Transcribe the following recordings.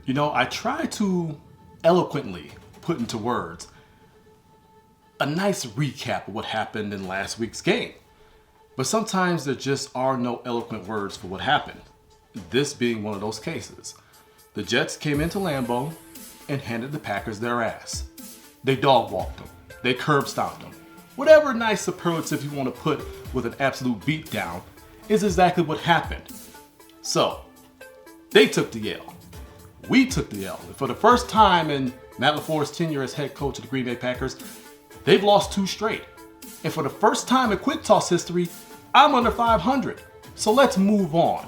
You know, I try to eloquently put into words a nice recap of what happened in last week's game. But sometimes there just are no eloquent words for what happened. This being one of those cases. The Jets came into Lambeau and handed the Packers their ass. They dog walked them. They curb stomped them. Whatever nice superlative you want to put with an absolute beatdown is exactly what happened. So, they took the L. We took the L. And for the first time in Matt LaFleur's tenure as head coach of the Green Bay Packers, they've lost 2 straight. And for the first time in quick toss history, I'm under 500. So let's move on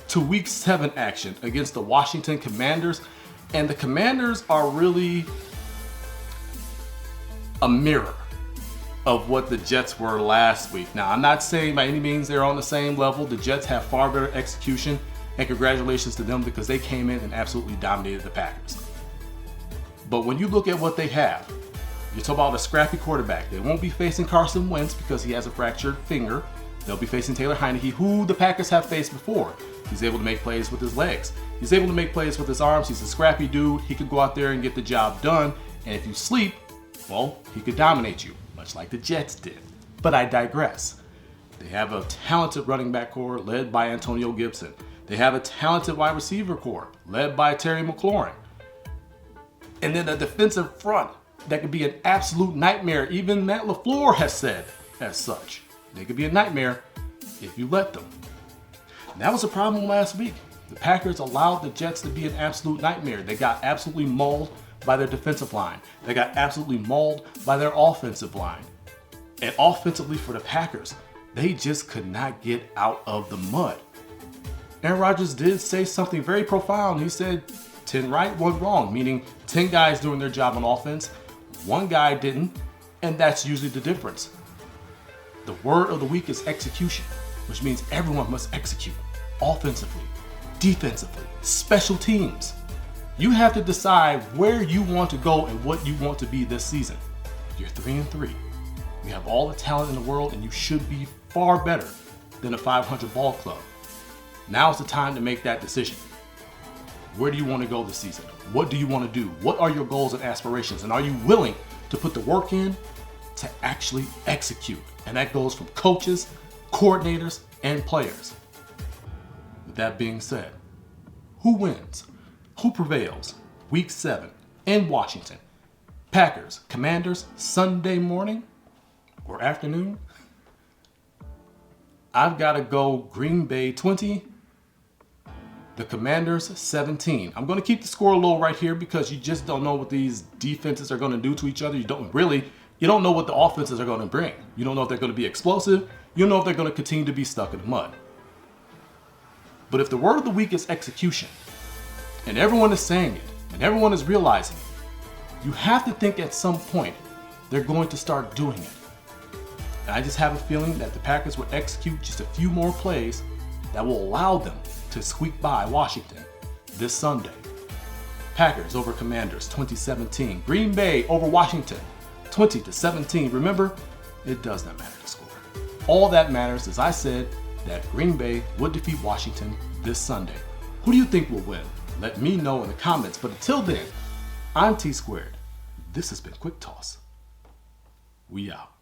to week 7 action against the Washington Commanders. And the Commanders are really a mirror of what the Jets were last week. Now, I'm not saying by any means they're on the same level. The Jets have far better execution, and congratulations to them because they came in and absolutely dominated the Packers. But when you look at what they have, you talk about a scrappy quarterback. They won't be facing Carson Wentz because he has a fractured finger. They'll be facing Taylor Heineke, who the Packers have faced before. He's able to make plays with his legs. He's able to make plays with his arms. He's a scrappy dude. He could go out there and get the job done. And if you sleep, well, he could dominate you, much like the Jets did. But I digress. They have a talented running back core led by Antonio Gibson. They have a talented wide receiver core led by Terry McLaurin. And then a defensive front that could be an absolute nightmare. Even Matt LaFleur has said as such. They could be a nightmare if you let them. And that was a problem last week. The Packers allowed the Jets to be an absolute nightmare. They got absolutely mauled by their defensive line. They got absolutely mauled by their offensive line. And offensively for the Packers, they just could not get out of the mud. Aaron Rodgers did say something very profound. He said 10 right, 1 wrong, meaning 10 guys doing their job on offense, 1 guy didn't, and that's usually the difference. The word of the week is execution, which means everyone must execute offensively, defensively, special teams. You have to decide where you want to go and what you want to be this season. You're 3-3. You have all the talent in the world and you should be far better than a 500 ball club. Now's the time to make that decision. Where do you want to go this season? What do you want to do? What are your goals and aspirations? And are you willing to put the work in to actually execute? And that goes from coaches, coordinators, and players. With that being said, who wins? Who prevails? Week 7 in Washington. Packers, Commanders, Sunday morning or afternoon? I've got to go Green Bay 20, the Commanders 17. I'm going to keep the score low right here because you just don't know what these defenses are going to do to each other. You don't know what the offenses are going to bring. You don't know if they're going to be explosive. You don't know if they're going to continue to be stuck in the mud. But if the word of the week is execution, and everyone is saying it, and everyone is realizing it, you have to think at some point they're going to start doing it. And I just have a feeling that the Packers will execute just a few more plays that will allow them to squeak by Washington this Sunday. Packers over Commanders 2017. Green Bay over Washington 20-17. Remember, it does not matter the score. All that matters, as I said, that Green Bay would defeat Washington this Sunday. Who do you think will win? Let me know in the comments. But until then, I'm T Squared. This has been Quick Toss. We out.